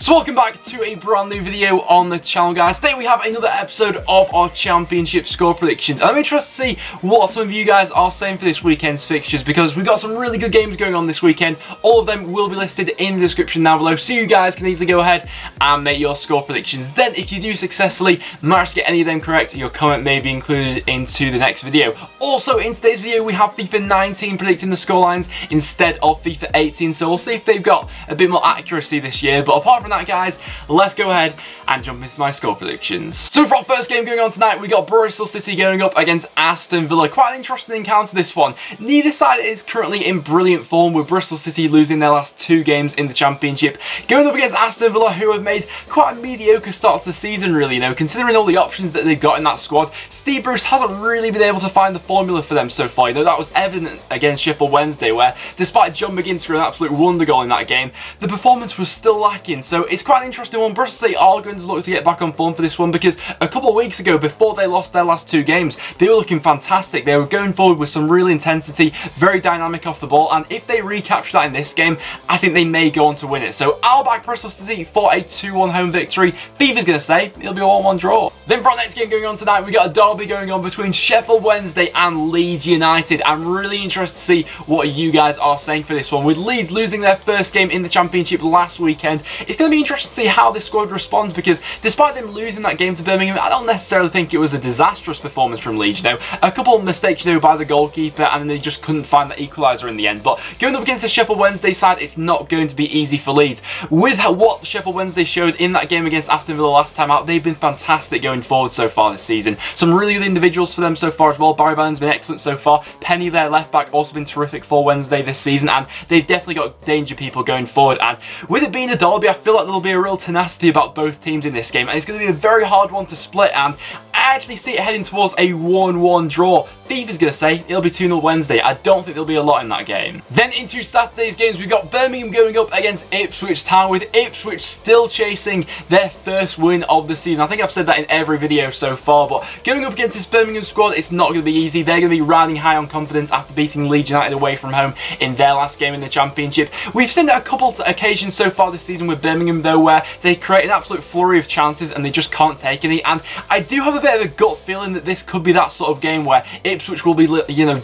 So welcome back to a brand new video on the channel, guys. Today we have another episode of our championship score predictions, and I'm interested to see what some of you guys are saying for this weekend's fixtures, because we've got some really good games going on this weekend. All of them will be listed in the description down below, so you guys can easily go ahead and make your score predictions. Then if you do successfully manage to get any of them correct, your comment may be included into the next video. Also in today's video we have FIFA 19 predicting the scorelines instead of FIFA 18, so we'll see if they've got a bit more accuracy this year. But apart from that, guys, let's go ahead and jump into my score predictions. So for our first game going on tonight, we got Bristol City going up against Aston Villa. Quite an interesting encounter, this one. Neither side is currently in brilliant form, with Bristol City losing their last 2 games in the championship, going up against Aston Villa, who have made quite a mediocre start to the season, really, considering all the options that they've got in that squad. Steve Bruce hasn't really been able to find the formula for them so far. That was evident against Sheffield Wednesday, where despite John McGinn scoring an absolute wonder goal in that game, the performance was still lacking. So it's quite an interesting one. Bristol City are going to look to get back on form for this one, because a couple of weeks ago, before they lost their last 2 games, they were looking fantastic. They were going forward with some real intensity, very dynamic off the ball, and if they recapture that in this game, I think they may go on to win it. So I'll back Bristol City for a 2-1 home victory. FIFA's going to say it'll be a 1-1 draw. Then for our next game going on tonight, we got a derby going on between Sheffield Wednesday and Leeds United. I'm really interested to see what you guys are saying for this one. With Leeds losing their first game in the championship last weekend, it's going to be interesting to see how this squad responds, because despite them losing that game to Birmingham, I don't necessarily think it was a disastrous performance from Leeds. A couple of mistakes by the goalkeeper, and they just couldn't find the equaliser in the end. But going up against the Sheffield Wednesday side, it's not going to be easy for Leeds. With what Sheffield Wednesday showed in that game against Aston Villa last time out, they've been fantastic going forward so far this season. Some really good individuals for them so far as well. Barry Bannon's been excellent so far. Penny, their left back, also been terrific for Wednesday this season, and they've definitely got danger people going forward. And with it being a derby, I feel like there'll be a real tenacity about both teams in this game, and it's going to be a very hard one to split, and I actually see it heading towards a 1-1 draw. FIFA's going to say it'll be 2-0 Wednesday. I don't think there'll be a lot in that game. Then into Saturday's games, we've got Birmingham going up against Ipswich Town, with Ipswich still chasing their first win of the season. I think I've said that in every video so far, but going up against this Birmingham squad, it's not going to be easy. They're going to be riding high on confidence after beating Leeds United away from home in their last game in the championship. We've seen it a couple of occasions so far this season with Birmingham, though, where they create an absolute flurry of chances and they just can't take any, and I do have a bit of a gut feeling that this could be that sort of game where Ipswich will be,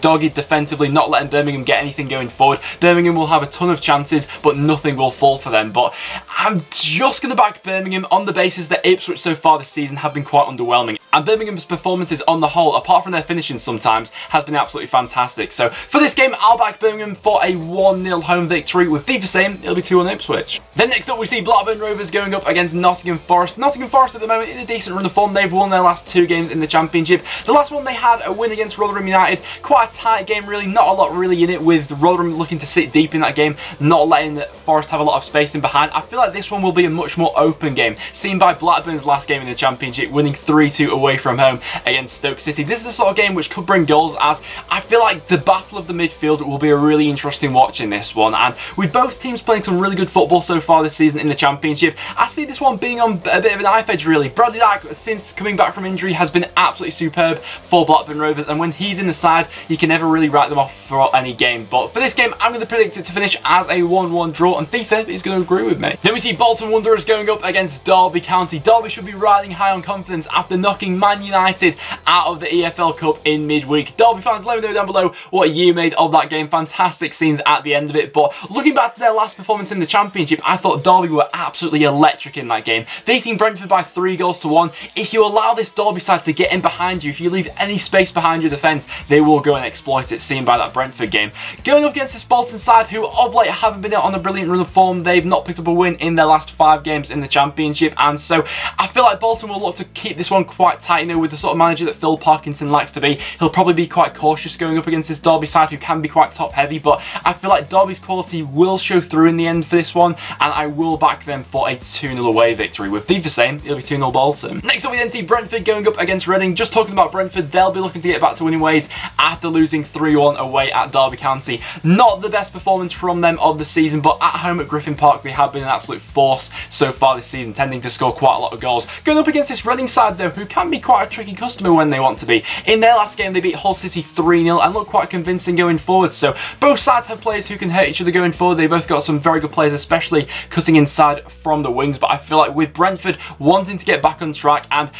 dogged defensively, not letting Birmingham get anything going forward. Birmingham will have a ton of chances, but nothing will fall for them. But I'm just going to back Birmingham on the basis that Ipswich so far this season have been quite underwhelming, and Birmingham's performances on the whole, apart from their finishing sometimes, has been absolutely fantastic. So for this game, I'll back Birmingham for a 1-0 home victory, with FIFA saying it'll be 2-1 Ipswich. Then next up we see Blackburn Rovers going up against Nottingham Forest. Nottingham Forest at the moment in a decent run of form. They've won their last 2 games in the championship. The last one they had a win against Rotherham United. Quite a tight game, really, not a lot really in it, with Rotherham looking to sit deep in that game, not letting Forest have a lot of space in behind. I feel like this one will be a much more open game, seen by Blackburn's last game in the championship, winning 3-2 away from home against Stoke City. This is the sort of game which could bring goals, as I feel like the battle of the midfield will be a really interesting watch in this one. And with both teams playing some really good football so far this season in the championship, I see this one being on a bit of a knife edge, really. Bradley Dack, since coming back from injury, has been absolutely superb for Blackburn Rovers, and when he's in the side, you can never really write them off for any game. But for this game, I'm going to predict it to finish as a 1-1 draw, and FIFA is going to agree with me. Then we see Bolton Wanderers going up against Derby County. Derby should be riding high on confidence after knocking Man United out of the EFL Cup in midweek. Derby fans, let me know down below what you made of that game. Fantastic scenes at the end of it, but looking back to their last performance in the championship, I thought Derby were absolutely electric in that game, beating Brentford by 3-1. If you allow this Derby side to get in behind you, if you leave any space behind your defence, they will go and exploit it, seen by that Brentford game. Going up against this Bolton side, who of late haven't been on a brilliant run of form. They've not picked up a win in their last 5 games in the championship, and so I feel like Bolton will look to keep this one quite tight, with the sort of manager that Phil Parkinson likes to be. He'll probably be quite cautious going up against this Derby side, who can be quite top heavy, but I feel like Derby's quality will show through in the end for this one, and I will back them for a 2-0 away victory, with FIFA saying it'll be 2-0 Bolton. Next up we then see Brentford going going up against Reading. Just talking about Brentford, they'll be looking to get back to winning ways after losing 3-1 away at Derby County. Not the best performance from them of the season, but at home at Griffin Park, they have been an absolute force so far this season, tending to score quite a lot of goals. Going up against this Reading side, though, who can be quite a tricky customer when they want to be. In their last game, they beat Hull City 3-0 and look quite convincing going forward. So both sides have players who can hurt each other going forward. They both got some very good players, especially cutting inside from the wings. But I feel like with Brentford wanting to get back on track, and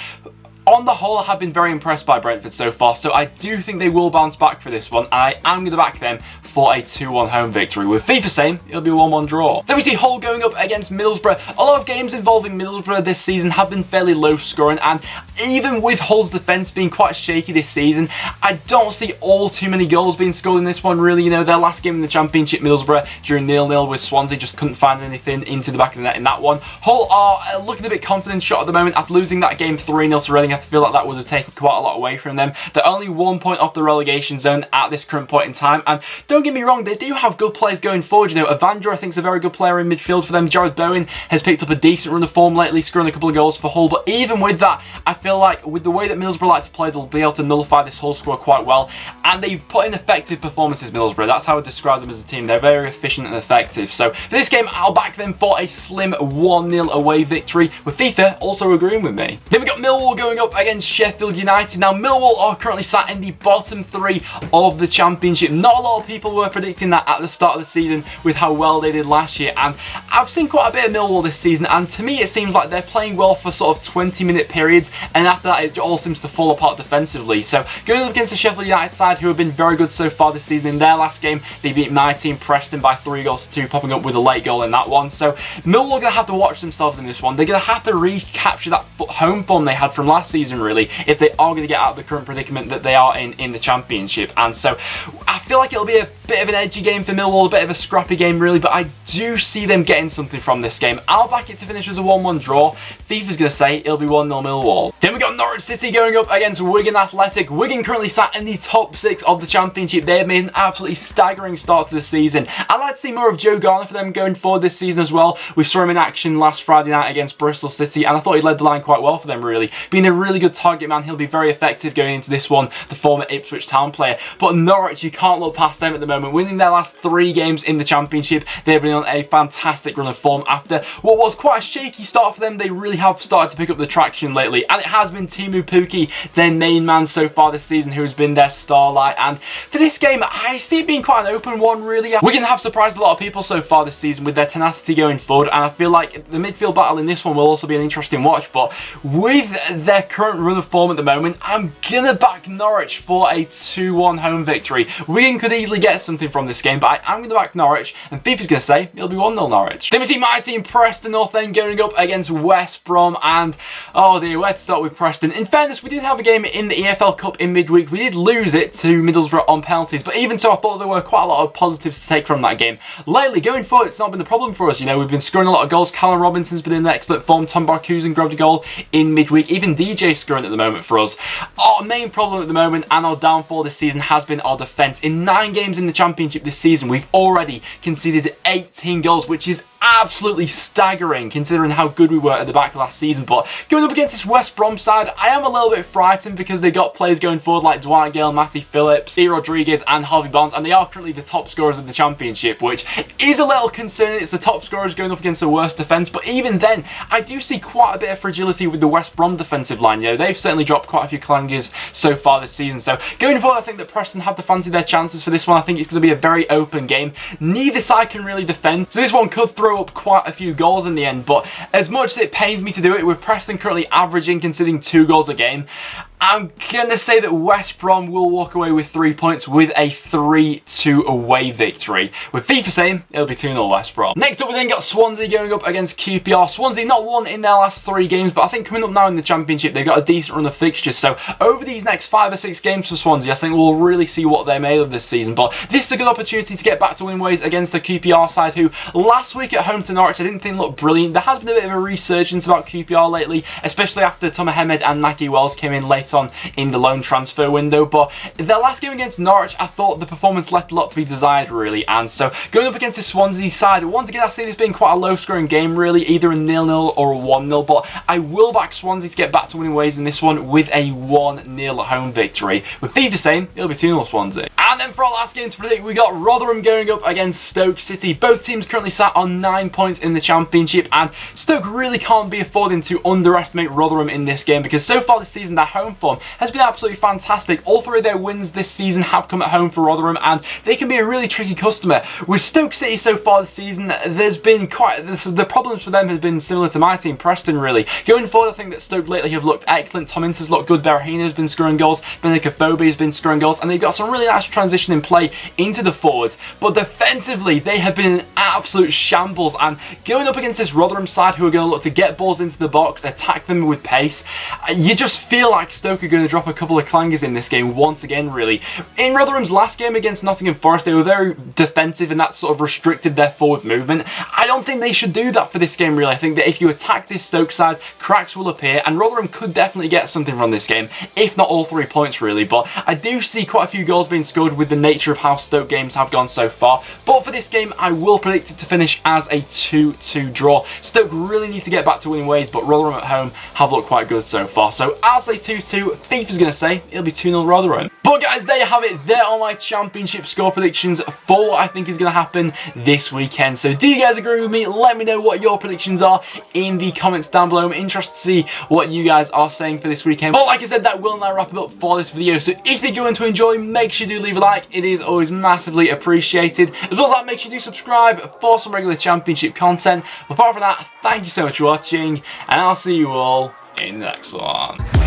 on the whole, I have been very impressed by Brentford so far, so I do think they will bounce back for this one. I am going to back them for a 2-1 home victory, with FIFA saying it'll be a 1-1 draw. Then we see Hull going up against Middlesbrough. A lot of games involving Middlesbrough this season have been fairly low scoring, and even with Hull's defence being quite shaky this season, I don't see all too many goals being scored in this one, really. You know, their last game in the Championship, Middlesbrough, during 0-0 with Swansea, just couldn't find anything into the back of the net in that one. Hull are looking a bit confident shot at the moment after losing that game 3-0 to Reading. I feel like that would have taken quite a lot away from them. They're only 1 point off the relegation zone at this current point in time, and don't get me wrong, they do have good players going forward. You know, Evandro, I think, is a very good player in midfield for them. Jared Bowen has picked up a decent run of form lately, scoring a couple of goals for Hull, but even with that, I feel like with the way that Middlesbrough like to play, they'll be able to nullify this Hull squad quite well, and they've put in effective performances, Middlesbrough. That's how I describe them as a team. They're very efficient and effective. So for this game, I'll back them for a slim 1-0 away victory, with FIFA also agreeing with me. Then we got Millwall going up against Sheffield United. Now, Millwall are currently sat in the bottom 3 of the Championship. Not a lot of people were predicting that at the start of the season with how well they did last year, and I've seen quite a bit of Millwall this season, and to me it seems like they're playing well for sort of 20-minute periods, and after that it all seems to fall apart defensively. So going up against the Sheffield United side, who have been very good so far this season, in their last game they beat my team Preston by 3-2, popping up with a late goal in that one. So Millwall are going to have to watch themselves in this one. They're going to have to recapture that home form they had from last season, really, if they are going to get out of the current predicament that they are in the Championship. And so I feel like it'll be a bit of an edgy game for Millwall, a bit of a scrappy game, really, but I do see them getting something from this game. I'll back it to finish as a 1-1 draw. FIFA's going to say it'll be 1-0 Millwall. Then we got Norwich City going up against Wigan Athletic. Wigan currently sat in the top 6 of the Championship. They have made an absolutely staggering start to the season. I'd like to see more of Joe Garner for them going forward this season as well. We saw him in action last Friday night against Bristol City, and I thought he led the line quite well for them, really. Being a really good target man, he'll be very effective going into this one, the former Ipswich Town player. But Norwich, you can't look past them at the moment. Winning their last 3 games in the Championship, they've been on a fantastic run of form. After what was quite a shaky start for them, they really have started to pick up the traction lately, and it has been Timu Pukki, their main man so far this season, who has been their starlight. And for this game, I see it being quite an open one, really. Wigan have surprised a lot of people so far this season with their tenacity going forward, and I feel like the midfield battle in this one will also be an interesting watch. But with their current run of form at the moment, I'm gonna back Norwich for a 2-1 home victory. Wigan could easily get something from this game, but I am going to back Norwich, and FIFA's going to say it'll be 1-0 Norwich. Then we see my team Preston North End going up against West Brom, and oh dear, where to start with Preston? In fairness, we did have a game in the EFL Cup in midweek. We did lose it to Middlesbrough on penalties, but even so, I thought there were quite a lot of positives to take from that game. Lately, going forward, it's not been the problem for us. You know, we've been scoring a lot of goals. Callum Robinson's been in excellent form. Tom Barkusen grabbed a goal in midweek. Even DJ scoring at the moment for us. Our main problem at the moment and our downfall this season has been our defence. In 9 games in the Championship this season, we've already conceded 18 goals, which is absolutely staggering considering how good we were at the back last season. But going up against this West Brom side, I am a little bit frightened because they got players going forward like Dwight Gale, Matty Phillips, E. Rodriguez and Harvey Barnes, and they are currently the top scorers of the Championship, which is a little concerning. It's the top scorers going up against the worst defence, but even then, I do see quite a bit of fragility with the West Brom defensive line. You know, they've certainly dropped quite a few clangers so far this season. So going forward, I think that Preston have to fancy their chances for this one. I think it's going to be a very open game. Neither side can really defend, so this one could throw up quite a few goals in the end. But as much as it pains me to do it, with Preston currently averaging, conceding 2 goals a game, I'm going to say that West Brom will walk away with 3 points with a 3-2 away victory, with FIFA saying it'll be 2-0 West Brom. Next up, we then got Swansea going up against QPR. Swansea not won in their last 3 games, but I think coming up now in the Championship, they've got a decent run of fixtures. So over these next 5 or 6 games for Swansea, I think we'll really see what they're made of this season. But this is a good opportunity to get back to winning ways against the QPR side, who last week at home to Norwich I didn't think looked brilliant. There has been a bit of a resurgence about QPR lately, especially after Tom Mohamed and Naki Wells came in late right on in the loan transfer window. But their last game against Norwich, I thought the performance left a lot to be desired, really. And so going up against the Swansea side, once again, I see this being quite a low-scoring game, really, either a 0-0 or a 1-0. But I will back Swansea to get back to winning ways in this one with a 1-0 home victory. With FIFA saying it'll be 2-0 Swansea. And then for our last game to predict, we got Rotherham going up against Stoke City. Both teams currently sat on 9 points in the Championship, and Stoke really can't be affording to underestimate Rotherham in this game, because so far this season their home form has been absolutely fantastic. All 3 of their wins this season have come at home for Rotherham, and they can be a really tricky customer. With Stoke City so far this season, there's been the problems for them have been similar to my team, Preston, really. Going forward, I think that Stoke lately have looked excellent. Tom Ince's looked good, Berahino's been scoring goals, Benicofobia has been scoring goals, and they've got some really nice transition in play into the forwards. But defensively, they have been an absolute shambles, and going up against this Rotherham side who are going to look to get balls into the box, attack them with pace, you just feel like Stoke are going to drop a couple of clangers in this game once again, really. In Rotherham's last game against Nottingham Forest, they were very defensive, and that sort of restricted their forward movement. I don't think they should do that for this game, really. I think that if you attack this Stoke side, cracks will appear, and Rotherham could definitely get something from this game, if not all 3 points, really. But I do see quite a few goals being scored with the nature of how Stoke games have gone so far. But for this game, I will predict it to finish as a 2-2 draw. Stoke really need to get back to winning ways, but Rotherham at home have looked quite good so far. So I'll say 2-2. FIFA's going to say it'll be 2-0 Rotherham. But guys, there you have it. There are my Championship score predictions for what I think is going to happen this weekend. So do you guys agree with me? Let me know what your predictions are in the comments down below. I'm interested to see what you guys are saying for this weekend. But like I said, that will now wrap it up for this video. So if you're going to enjoy, make sure you do leave a like. It is always massively appreciated. As well as that, make sure you do subscribe for some regular Championship content. But apart from that, thank you so much for watching, and I'll see you all in the next one.